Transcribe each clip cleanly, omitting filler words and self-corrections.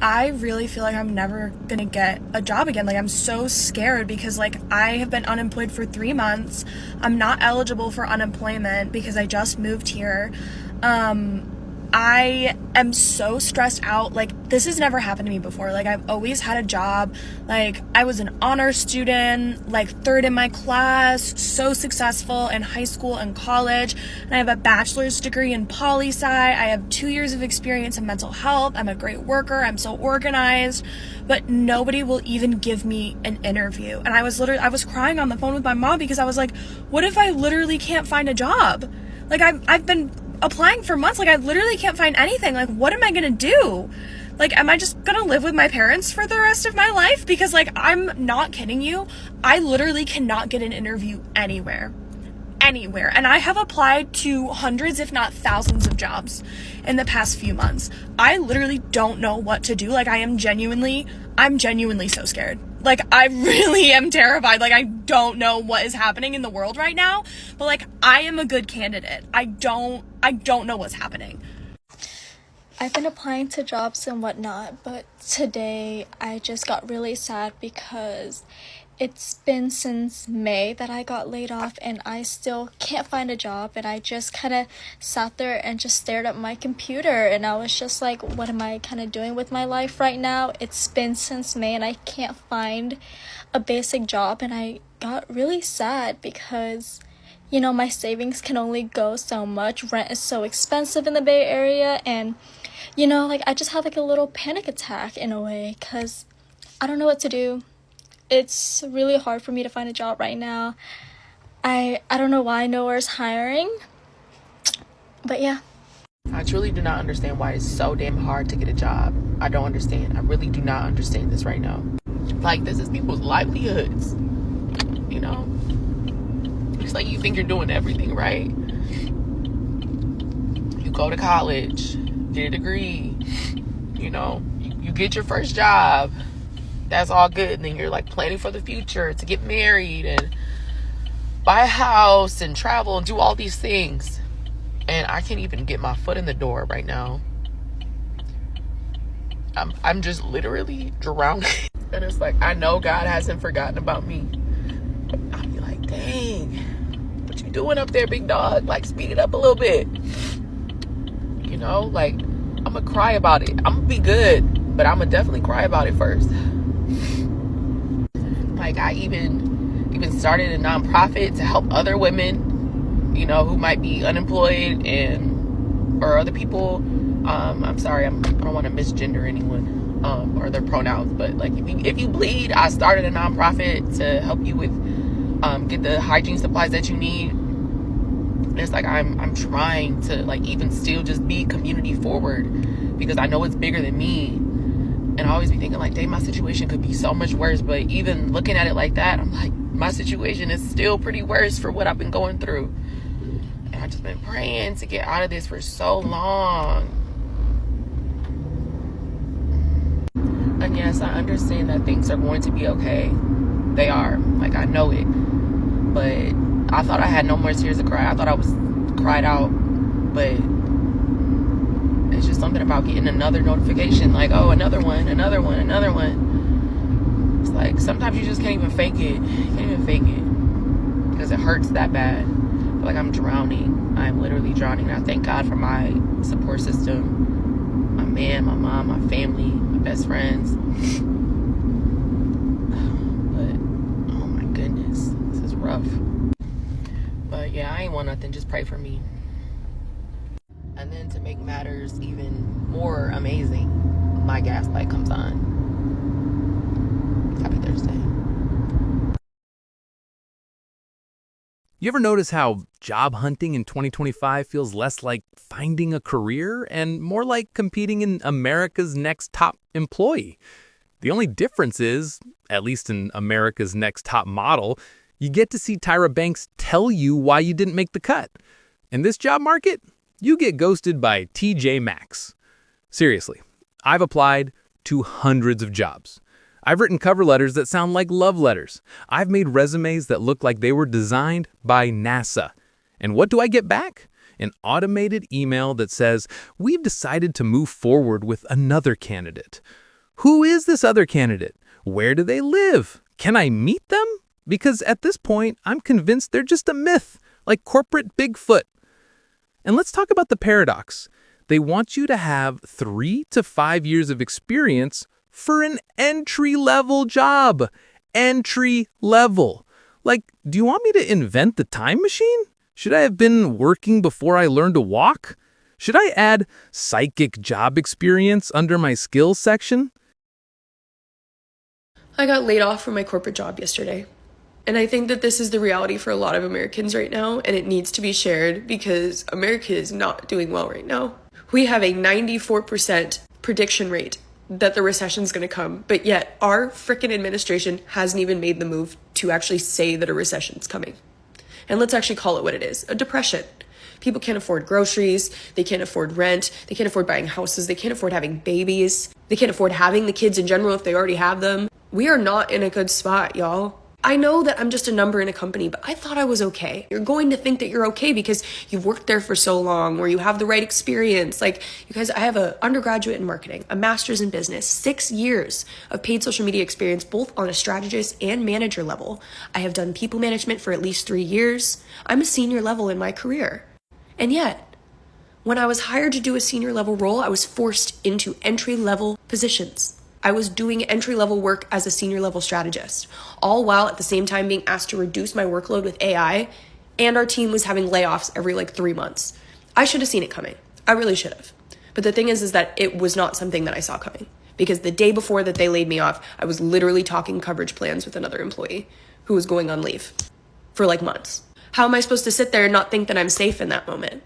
I really feel like I'm never gonna get a job again. Like, I'm so scared because, like, I have been unemployed for 3 months. I'm not eligible for unemployment because I just moved here. I am so stressed out. Like, this has never happened to me before. Like, I've always had a job. Like, I was an honor student, like third in my class, so successful in high school and college. And I have a bachelor's degree in poli-sci. I have 2 years of experience in mental health. I'm a great worker. I'm so organized, but nobody will even give me an interview. And I was crying on the phone with my mom because I was like, what if I literally can't find a job? Like, I've been applying for months. Like, I literally can't find anything. Like, what am I gonna do? Like, am I just gonna live with my parents for the rest of my life? Because, like, I'm not kidding you, I literally cannot get an interview anywhere. And I have applied to hundreds, if not thousands, of jobs in the past few months. I literally don't know what to do. Like, I'm genuinely so scared. Like, I really am terrified. Like, I don't know what is happening in the world right now, but, like, I am a good candidate. I don't know what's happening. I've been applying to jobs and whatnot, but today I just got really sad because it's been since May that I got laid off and I still can't find a job, and I just kind of sat there and just stared at my computer and I was just like, what am I kind of doing with my life right now? It's been since May and I can't find a basic job, and I got really sad because my savings can only go so much. Rent is so expensive in the Bay Area, and like, I just had like a little panic attack in a way because I don't know what to do. It's really hard for me to find a job right now. I don't know why nowhere's hiring, but yeah. I truly do not understand why it's so damn hard to get a job. I don't understand. I really do not understand this right now. Like, this is people's livelihoods, It's like you think you're doing everything right. You go to college, get a degree, you get your first job. That's all good. And then you're like planning for the future, to get married and buy a house and travel and do all these things. And I can't even get my foot in the door right now. I'm just literally drowning. And it's like, I know God hasn't forgotten about me. I'll be like, dang, what you doing up there, big dog? Like, speed it up a little bit. Like, I'm gonna cry about it. I'm gonna be good, but I'm gonna definitely cry about it first. Like, I even started a nonprofit to help other women, who might be unemployed or other people. I'm sorry, I don't want to misgender anyone or their pronouns, but like, if you bleed, I started a nonprofit to help you with get the hygiene supplies that you need. And it's like, I'm trying to, like, even still just be community forward because I know it's bigger than me. And I always be thinking, like, dang, my situation could be so much worse. But even looking at it like that, I'm like, my situation is still pretty worse for what I've been going through. And I've just been praying to get out of this for so long. And yes, I understand that things are going to be okay. They are. Like, I know it. But I thought I had no more tears to cry. I thought I was cried out. But it's just something about getting another notification, like, oh, another one. It's like, sometimes you just can't even fake it. You can't even fake it because it hurts that bad. Like, I'm drowning. I'm literally drowning. And I thank God for my support system, my man, my mom, my family, my best friends. But oh my goodness, this is rough. But yeah, I ain't want nothing. Just pray for me. And then to make matters even more amazing, my gas light comes on. Happy Thursday. You ever notice how job hunting in 2025 feels less like finding a career and more like competing in America's Next Top Employee? The only difference is, at least in America's Next Top Model, you get to see Tyra Banks tell you why you didn't make the cut. In this job market, you get ghosted by TJ Maxx. Seriously, I've applied to hundreds of jobs. I've written cover letters that sound like love letters. I've made resumes that look like they were designed by NASA. And what do I get back? An automated email that says, we've decided to move forward with another candidate. Who is this other candidate? Where do they live? Can I meet them? Because at this point, I'm convinced they're just a myth, like corporate Bigfoot. And let's talk about the paradox. They want you to have 3 to 5 years of experience for an entry-level job. Entry level. Like, do you want me to invent the time machine? Should I have been working before I learned to walk? Should I add psychic job experience under my skills section? I got laid off from my corporate job yesterday. And I think that this is the reality for a lot of Americans right now, and it needs to be shared because America is not doing well right now. We have a 94% prediction rate that the recession is going to come, but yet our frickin' administration hasn't even made the move to actually say that a recession is coming. And let's actually call it what it is, a depression. People can't afford groceries, they can't afford rent, they can't afford buying houses, they can't afford having babies, they can't afford having the kids in general if they already have them. We are not in a good spot, y'all. I know that I'm just a number in a company, but I thought I was okay. You're going to think that you're okay because you've worked there for so long or you have the right experience. Like, you guys, I have an undergraduate in marketing, a master's in business, 6 years of paid social media experience, both on a strategist and manager level. I have done people management for at least 3 years. I'm a senior level in my career. And yet, when I was hired to do a senior level role, I was forced into entry level positions. I was doing entry-level work as a senior-level strategist, all while at the same time being asked to reduce my workload with AI, and our team was having layoffs every 3 months. I should have seen it coming. I really should have. But the thing is that it was not something that I saw coming, because the day before that they laid me off, I was literally talking coverage plans with another employee who was going on leave for months. How am I supposed to sit there and not think that I'm safe in that moment?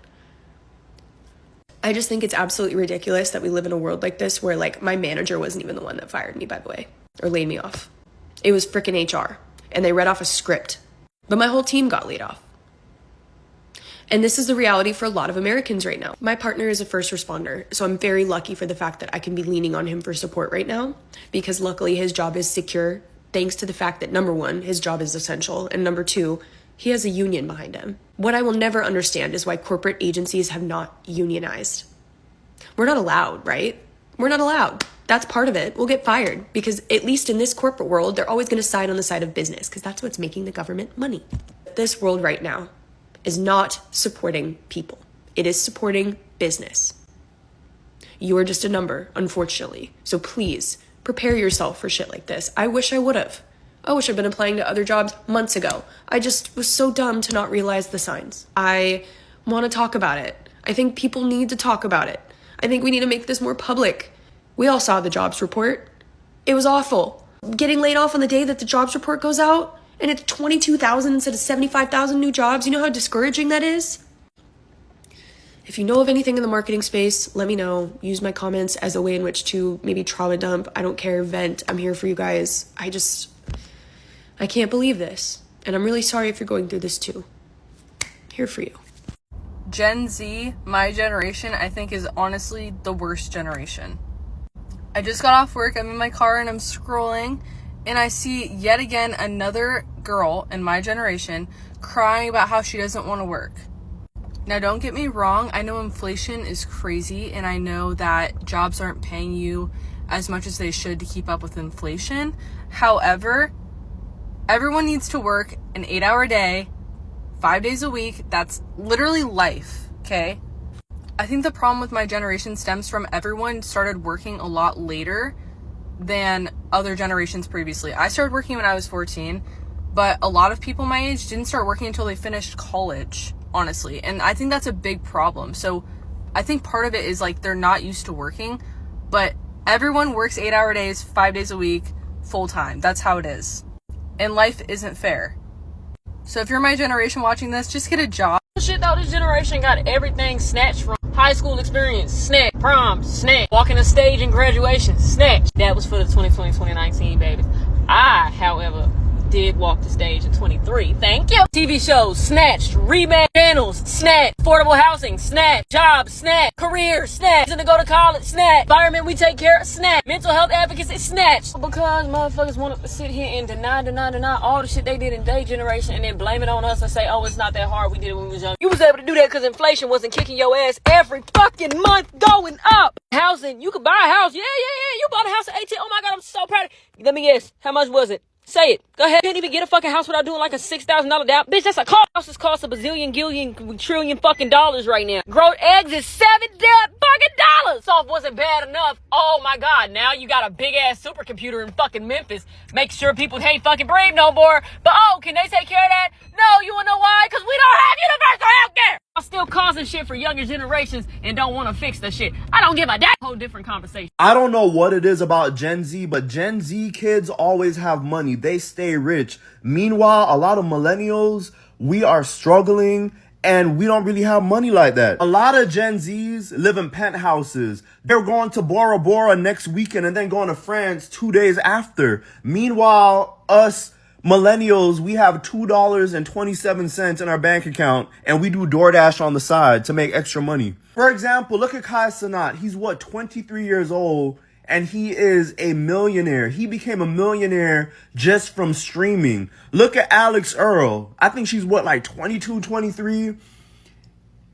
I just think it's absolutely ridiculous that we live in a world like this where my manager wasn't even the one that fired me, by the way, or laid me off. It was frickin' HR, and they read off a script, but my whole team got laid off. And this is the reality for a lot of Americans right now. My partner is a first responder, so I'm very lucky for the fact that I can be leaning on him for support right now, because luckily his job is secure, thanks to the fact that number 1, his job is essential, and number 2, he has a union behind him. What I will never understand is why corporate agencies have not unionized. We're not allowed, right? We're not allowed. That's part of it. We'll get fired because at least in this corporate world, they're always going to side on the side of business because that's what's making the government money. This world right now is not supporting people. It is supporting business. You are just a number, unfortunately. So please prepare yourself for shit like this. I wish I would have. I wish I'd been applying to other jobs months ago. I just was so dumb to not realize the signs. I want to talk about it. I think people need to talk about it. I think we need to make this more public. We all saw the jobs report. It was awful. Getting laid off on the day that the jobs report goes out, and it's 22,000 instead of 75,000 new jobs. You know how discouraging that is? If you know of anything in the marketing space, let me know. Use my comments as a way in which to maybe trauma dump. I don't care, vent. I'm here for you guys. I can't believe this. And I'm really sorry if you're going through this too. Here for you. Gen Z, my generation, I think is honestly the worst generation. I just got off work, I'm in my car and I'm scrolling and I see yet again another girl in my generation crying about how she doesn't want to work. Now don't get me wrong, I know inflation is crazy and I know that jobs aren't paying you as much as they should to keep up with inflation. However, everyone needs to work an 8-hour day, 5 days a week. That's literally life, okay? I think the problem with my generation stems from everyone started working a lot later than other generations previously. I started working when I was 14, but a lot of people my age didn't start working until they finished college, honestly. And I think that's a big problem. So I think part of it is they're not used to working, but everyone works 8-hour days, 5 days a week, full time. That's how it is. And life isn't fair. So if you're my generation watching this, just get a job. Shit though, this generation got everything snatched from high school experience, snatch, prom, snatch, walking the stage in graduation, snatch. That was for the 2020-2019 babies. I, however, did walk the stage in 23. Thank you. TV shows, snatched. Remake channels, snatched. Affordable housing, snatched. Jobs, snatched. Career, snatched. Reason to go to college, snatched. Environment we take care of, snatched. Mental health advocacy, snatched. Because motherfuckers want to sit here and deny all the shit they did in their generation and then blame it on us and say, oh, it's not that hard. We did it when we was young. You was able to do that because inflation wasn't kicking your ass every fucking month going up. Housing, you could buy a house. Yeah. You bought a house at 18. Oh so proud of you. Let me guess. How much was it? Say it. Go ahead. Can't even get a fucking house without doing like a $6,000 down. Bitch, that's a car. Houses cost a bazillion, gillion, trillion fucking dollars right now. Growth eggs is $7 fucking dollars. Soft wasn't bad enough. Oh my God. Now you got a big ass supercomputer in fucking Memphis. Make sure people can't fucking breathe no more. But oh, can they take care of that? No, you wanna know why? Because we don't have universal health care. I'm still causing shit for younger generations and don't want to fix the shit. I don't give a damn. Whole different conversation. I don't know what it is about Gen Z, but Gen Z kids always have money. They stay rich. Meanwhile, a lot of millennials, we are struggling and we don't really have money like that. A lot of Gen Zs live in penthouses. They're going to Bora Bora next weekend and then going to France 2 days after. Meanwhile, us millennials, we have $2.27 in our bank account and we do DoorDash on the side to make extra money. For example, look at Kai Cenat. He's 23 years old and he is a millionaire. He became a millionaire just from streaming. Look at Alex Earl. I think she's 22, 23.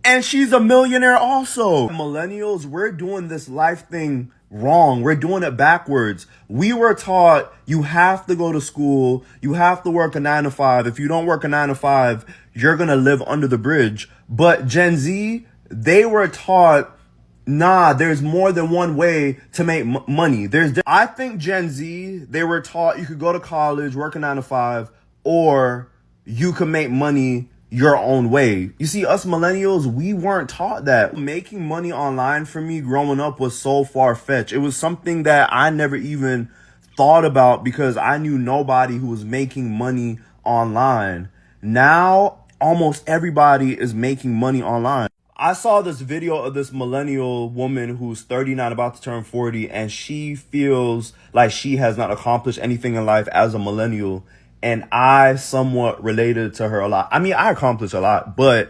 And she's a millionaire also. Millennials, we're doing this life thing wrong. We're doing it backwards. We were taught you have to go to school. You have to work a 9 to 5. If you don't work a 9 to 5, you're going to live under the bridge. But Gen Z, they were taught, nah, there's more than one way to make money. I think Gen Z, they were taught you could go to college, work a 9 to 5, or you can make money your own way. You see, us millennials, we weren't taught that. Making money online for me growing up was so far-fetched. It was something that I never even thought about because I knew nobody who was making money online. Now, almost everybody is making money online. I saw this video of this millennial woman who's 39, about to turn 40, and she feels like she has not accomplished anything in life as a millennial. And I somewhat related to her a lot. I mean, I accomplished a lot, but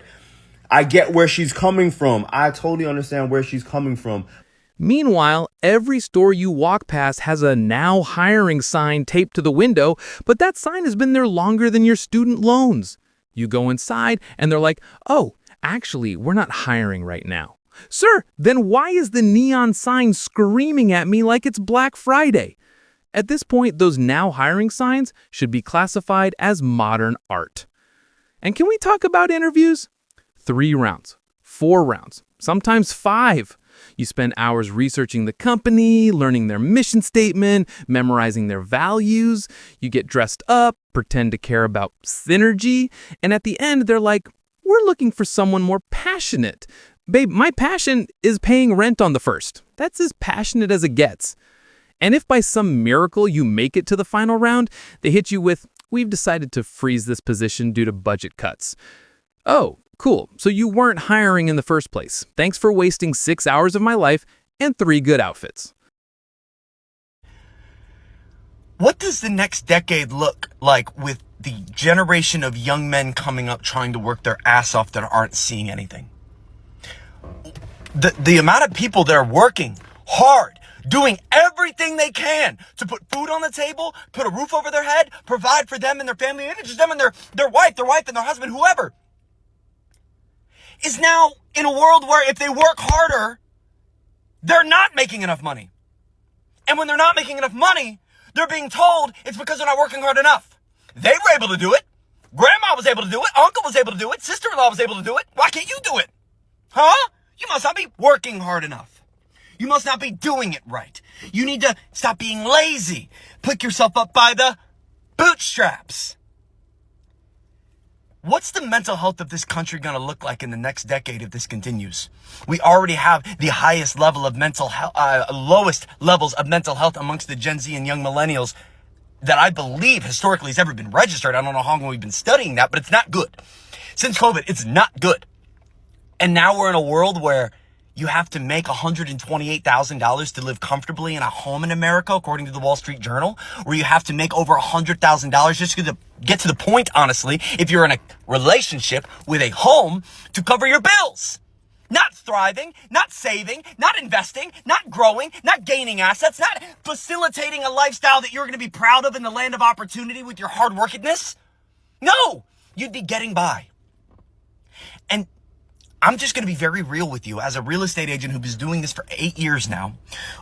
I get where she's coming from. I totally understand where she's coming from. Meanwhile, every store you walk past has a now hiring sign taped to the window, but that sign has been there longer than your student loans. You go inside and they're like, oh, actually, we're not hiring right now. Sir, then why is the neon sign screaming at me like it's Black Friday? At this point, those now hiring signs should be classified as modern art. And can we talk about interviews? 3 rounds, 4 rounds, sometimes 5. You spend hours researching the company, learning their mission statement, memorizing their values. You get dressed up, pretend to care about synergy, and at the end, they're like, we're looking for someone more passionate. Babe, my passion is paying rent on the first. That's as passionate as it gets. And if by some miracle you make it to the final round, they hit you with, we've decided to freeze this position due to budget cuts. Oh, cool. So you weren't hiring in the first place. Thanks for wasting 6 hours of my life and 3 good outfits. What does the next decade look like with the generation of young men coming up trying to work their ass off that aren't seeing anything? The amount of people that are working hard, doing everything they can to put food on the table, put a roof over their head, provide for them and their family, and just them and their wife and their husband, whoever, is now in a world where if they work harder, they're not making enough money. And when they're not making enough money, they're being told it's because they're not working hard enough. They were able to do it. Grandma was able to do it. Uncle was able to do it. Sister-in-law was able to do it. Why can't you do it? Huh? You must not be working hard enough. You must not be doing it right. You need to stop being lazy. Pick yourself up by the bootstraps. What's the mental health of this country going to look like in the next decade if this continues? We already have the highest level of mental health, lowest levels of mental health amongst the Gen Z and young millennials that I believe historically has ever been registered. I don't know how long we've been studying that, but it's not good. Since COVID, it's not good. And now we're in a world where you have to make $128,000 to live comfortably in a home in America, according to the Wall Street Journal, where you have to make over $100,000 just to get to the point, honestly, if you're in a relationship with a home, to cover your bills. Not thriving, not saving, not investing, not growing, not gaining assets, not facilitating a lifestyle that you're going to be proud of in the land of opportunity with your hard workedness. No, you'd be getting by. And I'm just going to be very real with you. As a real estate agent who's been doing this for 8 years now,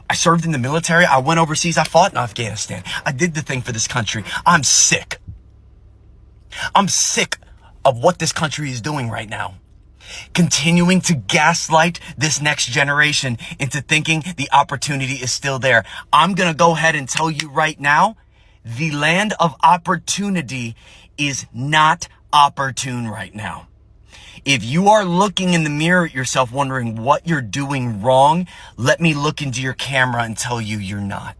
I served in the military. I went overseas. I fought in Afghanistan. I did the thing for this country. I'm sick. I'm sick of what this country is doing right now. Continuing to gaslight this next generation into thinking the opportunity is still there. I'm going to go ahead and tell you right now, the land of opportunity is not opportune right now. If you are looking in the mirror at yourself wondering what you're doing wrong, let me look into your camera and tell you you're not.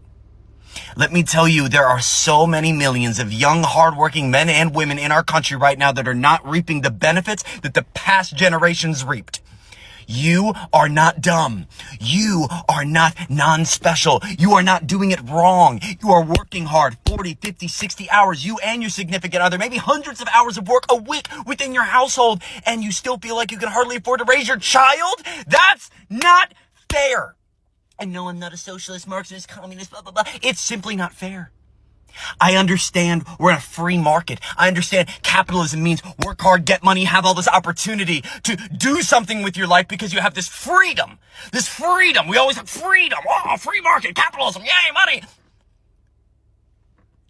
Let me tell you, there are so many millions of young, hardworking men and women in our country right now that are not reaping the benefits that the past generations reaped. You are not dumb. You are not non-special. You are not doing it wrong. You are working hard, 40, 50, 60 hours, you and your significant other, maybe hundreds of hours of work a week within your household, and you still feel like you can hardly afford to raise your child? That's not fair. And no, I'm not a socialist, Marxist, communist, blah, blah, blah. It's simply not fair. I understand we're in a free market. I understand capitalism means work hard, get money, have all this opportunity to do something with your life because you have this freedom. This freedom. We always have freedom. Oh, free market, capitalism, yay, money.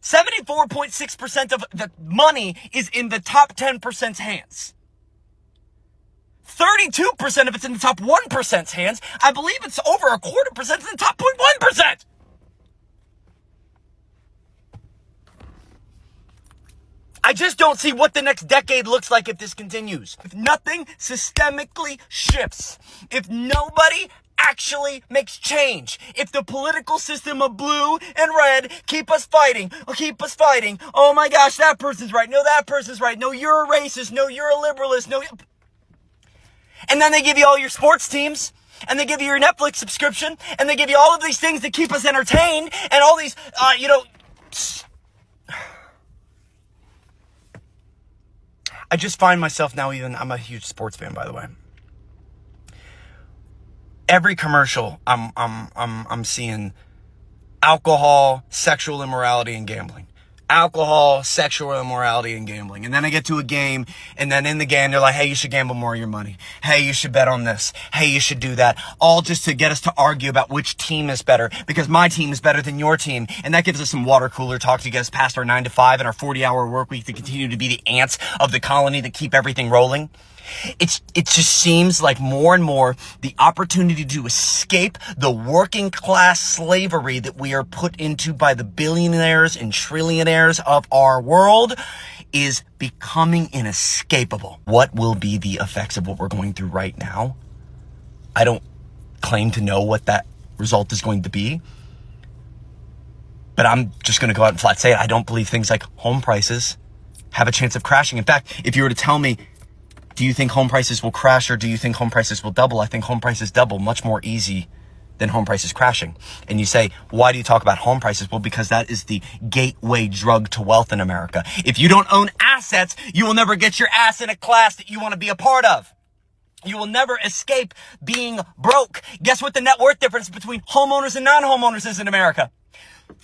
74.6% of the money is in the top 10%'s hands. 32% of it's in the top 1%'s hands. I believe it's over a quarter percent in the top 0.1%. I just don't see what the next decade looks like if this continues. If nothing systemically shifts, if nobody actually makes change, if the political system of blue and red keep us fighting, oh my gosh, that person's right, no, that person's right, no, you're a racist, no, you're a liberalist, no. And then they give you all your sports teams, and they give you your Netflix subscription, and they give you all of these things that keep us entertained, and all these, I just find myself now I'm a huge sports fan, by the way. Every commercial I'm seeing alcohol, sexual immorality, and gambling. Alcohol, sexual immorality, and gambling. And then I get to a game, and then in the game, they're like, hey, you should gamble more of your money. Hey, you should bet on this. Hey, you should do that. All just to get us to argue about which team is better, because my team is better than your team. And that gives us some water cooler talk to get us past our 9 to 5 and our 40-hour work week to continue to be the ants of the colony that keep everything rolling. It just seems like more and more the opportunity to escape the working class slavery that we are put into by the billionaires and trillionaires of our world is becoming inescapable. What will be the effects of what we're going through right now? I don't claim to know what that result is going to be, but I'm just going to go out and flat say it. I don't believe things like home prices have a chance of crashing. In fact, if you were to tell me, do you think home prices will crash or do you think home prices will double? I think home prices double much more easy than home prices crashing. And you say, why do you talk about home prices? Well, because that is the gateway drug to wealth in America. If you don't own assets, you will never get your ass in a class that you want to be a part of. You will never escape being broke. Guess what the net worth difference between homeowners and non-homeowners is in America?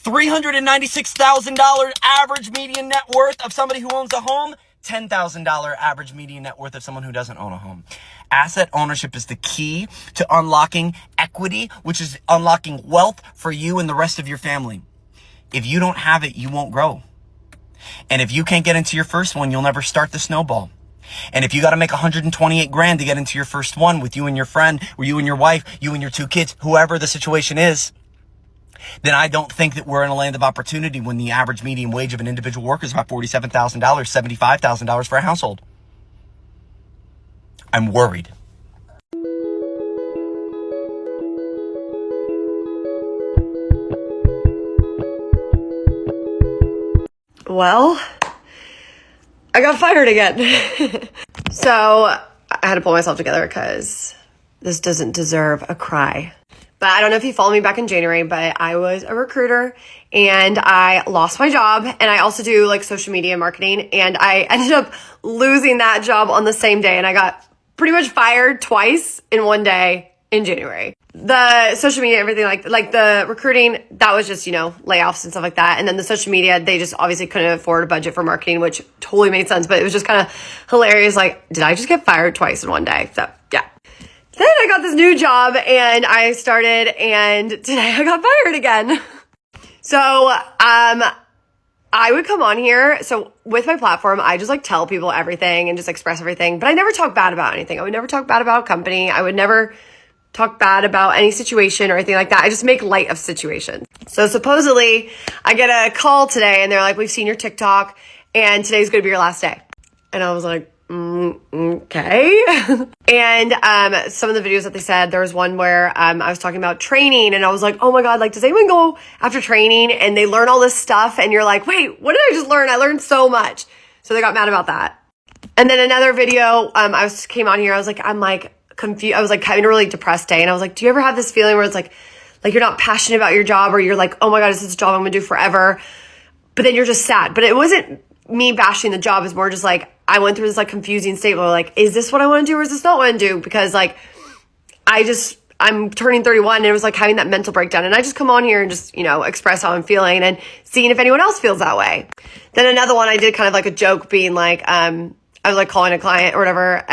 $396,000 average median net worth of somebody who owns a home. $10,000 average median net worth of someone who doesn't own a home. Asset ownership is the key to unlocking equity, which is unlocking wealth for you and the rest of your family. If you don't have it, you won't grow. And if you can't get into your first one, you'll never start the snowball. And if you got to make 128 grand to get into your first one with you and your friend, or you and your wife, you and your 2 kids, whoever the situation is, then I don't think that we're in a land of opportunity when the average median wage of an individual worker is about $47,000, $75,000 for a household. I'm worried. Well, I got fired again. So I had to pull myself together because this doesn't deserve a cry. But I don't know if you followed me back in January, but I was a recruiter and I lost my job, and I also do like social media marketing, and I ended up losing that job on the same day, and I got pretty much fired twice in one day in January. The social media, everything like the recruiting, that was just, layoffs and stuff like that. And then the social media, they just obviously couldn't afford a budget for marketing, which totally made sense. But it was just kind of hilarious. Like, did I just get fired twice in one day? So yeah. Then I got this new job and I started, and today I got fired again. So, I would come on here. So with my platform, I just like tell people everything and just express everything, but I never talk bad about anything. I would never talk bad about a company. I would never talk bad about any situation or anything like that. I just make light of situations. So supposedly I get a call today and they're like, we've seen your TikTok and today's going to be your last day. And I was like, okay. And some of the videos that they said, there was one where I was talking about training and I was like, oh my God, like, does anyone go after training and they learn all this stuff and you're like, wait, what did I just learn? I learned so much. So they got mad about that. And then another video, came on here, I'm confused. I was like having a really depressed day and I was like, do you ever have this feeling where it's like you're not passionate about your job, or you're like, oh my God, is this a job I'm gonna do forever? But then you're just sad. But it wasn't me bashing the job. It's more just like, I went through this like confusing state where like, is this what I want to do or is this not what I want to do? Because like, I'm turning 31 and it was like having that mental breakdown. And I just come on here and just, express how I'm feeling and seeing if anyone else feels that way. Then another one I did kind of like a joke being like, I was like calling a client or whatever.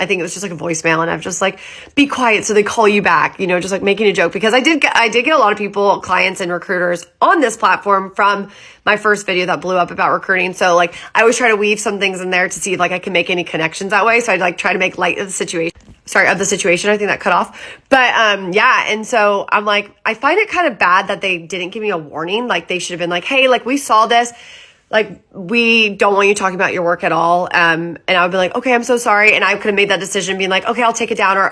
I think it was just like a voicemail and I'm just like, be quiet so they call you back, just like making a joke, because I did get a lot of people, clients and recruiters on this platform from my first video that blew up about recruiting. So like, I always try to weave some things in there to see if like I can make any connections that way. So I'd like try to make light of the situation. Of the situation. I think that cut off. But yeah. And so I'm like, I find it kind of bad that they didn't give me a warning. Like they should have been like, hey, like we saw this. Like, we don't want you talking about your work at all. And I would be like, okay, I'm so sorry. And I could have made that decision being like, okay, I'll take it down. Or,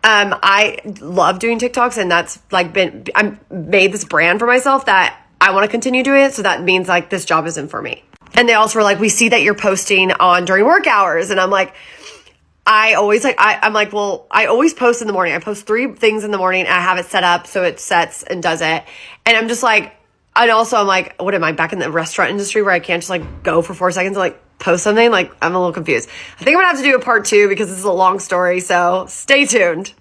I love doing TikToks and that's like I made this brand for myself that I want to continue doing it. So that means like this job isn't for me. And they also were like, we see that you're posting on during work hours. And I'm like, I always post in the morning. I post 3 things in the morning and I have it set up so it sets and does it. And I'm just like, and also I'm like, what am I, back in the restaurant industry where I can't just like go for 4 seconds and like post something? Like, I'm a little confused. I think I'm gonna have to do a part 2 because this is a long story. So stay tuned.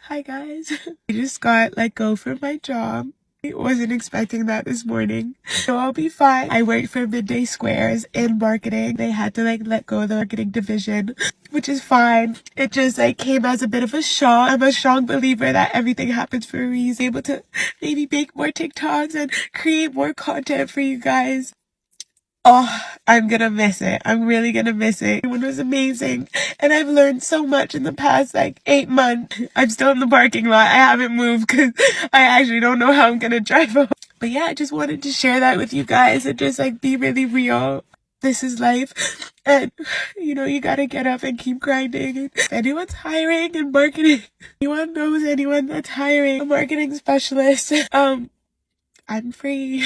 Hi guys. I just got let go from my job. I wasn't expecting that this morning. So I'll be fine. I worked for Midday Squares in marketing. They had to like let go of the marketing division, which is fine. It just like came as a bit of a shock. I'm a strong believer that everything happens for a reason. Able to maybe make more TikToks and create more content for you guys. Oh, I'm gonna miss it. I'm really gonna miss it. It was amazing. And I've learned so much in the past like 8 months. I'm still in the parking lot. I haven't moved because I actually don't know how I'm gonna drive home. But yeah, I just wanted to share that with you guys and just like be really real. This is life. And you gotta get up and keep grinding. If anyone's hiring in marketing, anyone knows anyone that's hiring a marketing specialist, I'm free.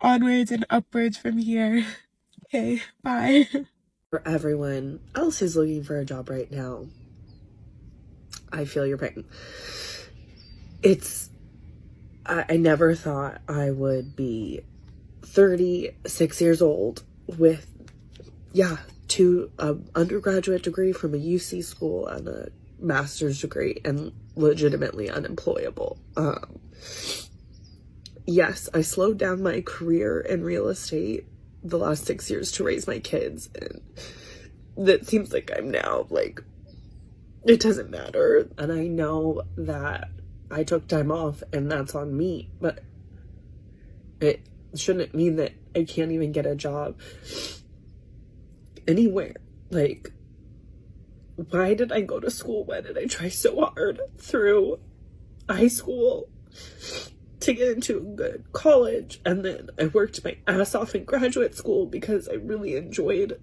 Onwards and upwards from here. Okay, bye. For everyone else who's looking for a job right now, I feel your pain. I never thought I would be 36 years old with, 2 undergraduate degree from a UC school and a master's degree and legitimately unemployable. Yes, I slowed down my career in real estate the last 6 years to raise my kids, and that seems like I'm now, like, it doesn't matter. And I know that I took time off, and that's on me, but it shouldn't mean that I can't even get a job anywhere. Like, why did I go to school? Why did I try so hard through high school to get into a good college, and then I worked my ass off in graduate school because I really enjoyed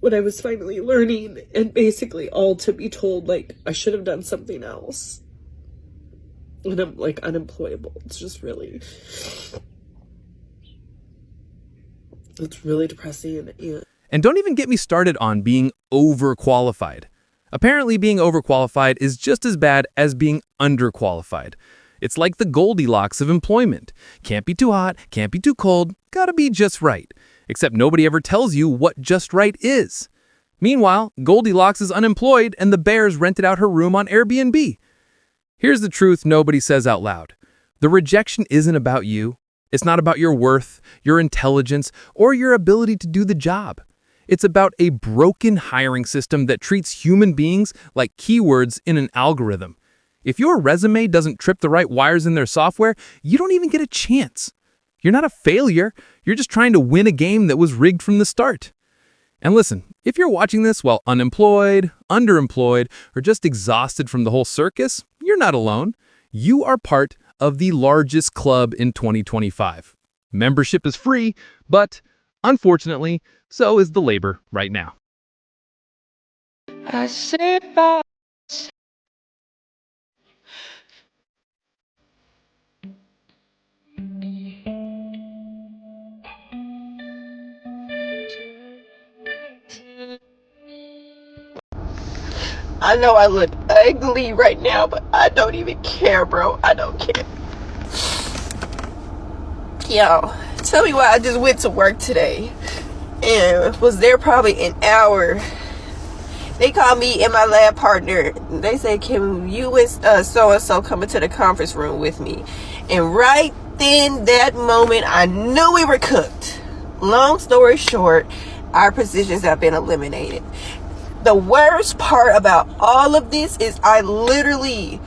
what I was finally learning, and basically all to be told like I should have done something else, and I'm like unemployable. It's just really, it's really depressing. And don't even get me started on being overqualified. Apparently being overqualified is just as bad as being underqualified. It's like the Goldilocks of employment. Can't be too hot, can't be too cold, gotta be just right. Except nobody ever tells you what just right is. Meanwhile, Goldilocks is unemployed and the Bears rented out her room on Airbnb. Here's the truth nobody says out loud. The rejection isn't about you. It's not about your worth, your intelligence, or your ability to do the job. It's about a broken hiring system that treats human beings like keywords in an algorithm. If your resume doesn't trip the right wires in their software, you don't even get a chance. You're not a failure. You're just trying to win a game that was rigged from the start. And listen, if you're watching this while unemployed, underemployed, or just exhausted from the whole circus, you're not alone. You are part of the largest club in 2025. Membership is free, but unfortunately, so is the labor right now. I sit by. I know I look ugly right now, but I don't even care, bro. I don't care. Yo, tell me why I just went to work today and was there probably an hour. They called me and my lab partner. They said, can you and so-and-so come into the conference room with me? And right then, that moment, I knew we were cooked. Long story short, our positions have been eliminated. The worst part about all of this is I literally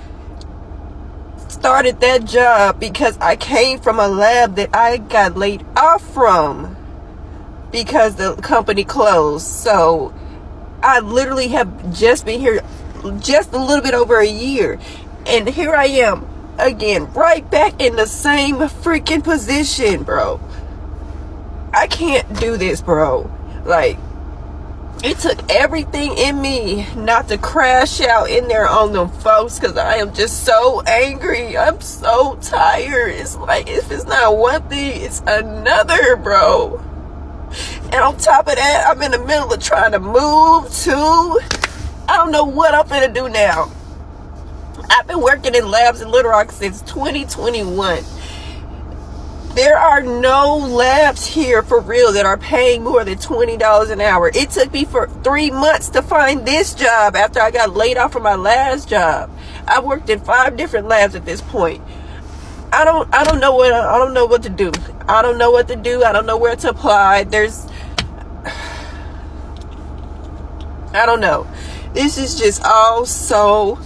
started that job because I came from a lab that I got laid off from because the company closed. So I literally have just been here just a little bit over a year. And here I am again, right back in the same freaking position, bro. I can't do this, bro. Like, it took everything in me not to crash out in there on them folks because I am just so angry. I'm so tired. It's like, if it's not one thing, it's another, bro. And on top of that, I'm in the middle of trying to move too. I don't know what I'm gonna do now. I've been working in labs in Little Rock since 2021. There are no labs here for real that are paying more than $20 an hour. It took me for 3 months to find this job after I got laid off from my last job. I've worked in 5 different labs at this point. I don't know what to do. I don't know what to do. I don't know where to apply. I don't know. This is just all so.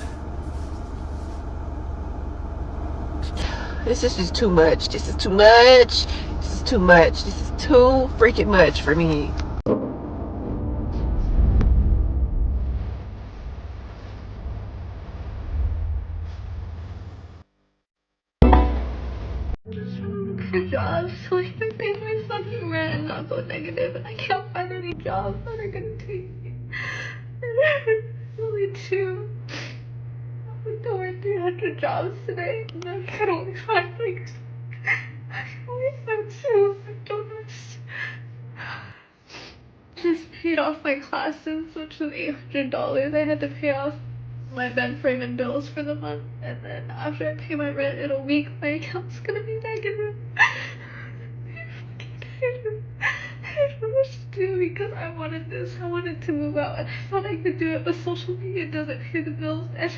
This is just too much. This is too much. This is too much. This is too freaking much for me. For jobs, so I can pay my fucking rent and not go negative, and I can't find any jobs that are gonna take me. Only 2. I went to work 300 jobs today, and I can only find like. I can only find 2. I don't know. Just paid off my classes, which was $800. I had to pay off my bed frame and bills for the month, and then after I pay my rent in a week, my account's gonna be negative. I don't know what to do because I wanted this. I wanted to move out, and I thought I could do it, but social media doesn't pay the bills, and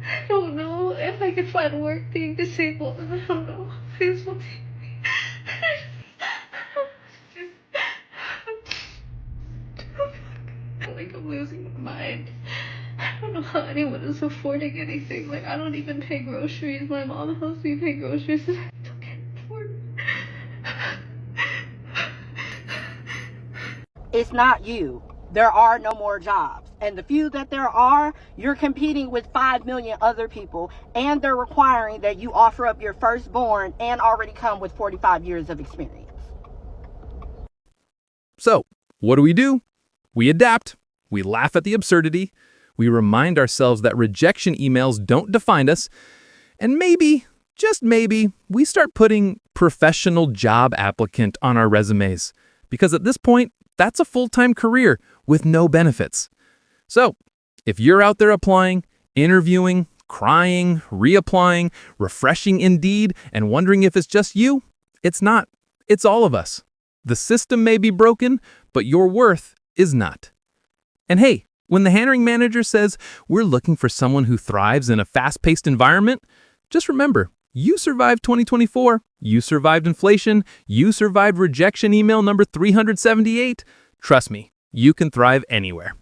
I don't know if I could find work being disabled. I don't know. Please will take me. I feel like I'm losing my mind. I don't know how anyone is affording anything. Like, I don't even pay groceries. My mom helps me pay groceries, and I still can't afford it. It's not you. There are no more jobs. And the few that there are, you're competing with 5 million other people, and they're requiring that you offer up your firstborn and already come with 45 years of experience. So, what do? We adapt. We laugh at the absurdity. We remind ourselves that rejection emails don't define us. And maybe, just maybe, we start putting professional job applicant on our resumes. Because at this point, that's a full-time career with no benefits. So, if you're out there applying, interviewing, crying, reapplying, refreshing Indeed, and wondering if it's just you, it's not. It's all of us. The system may be broken, but your worth is not. And hey, when the hiring manager says we're looking for someone who thrives in a fast-paced environment, just remember, you survived 2024, you survived inflation, you survived rejection email number 378. Trust me, you can thrive anywhere.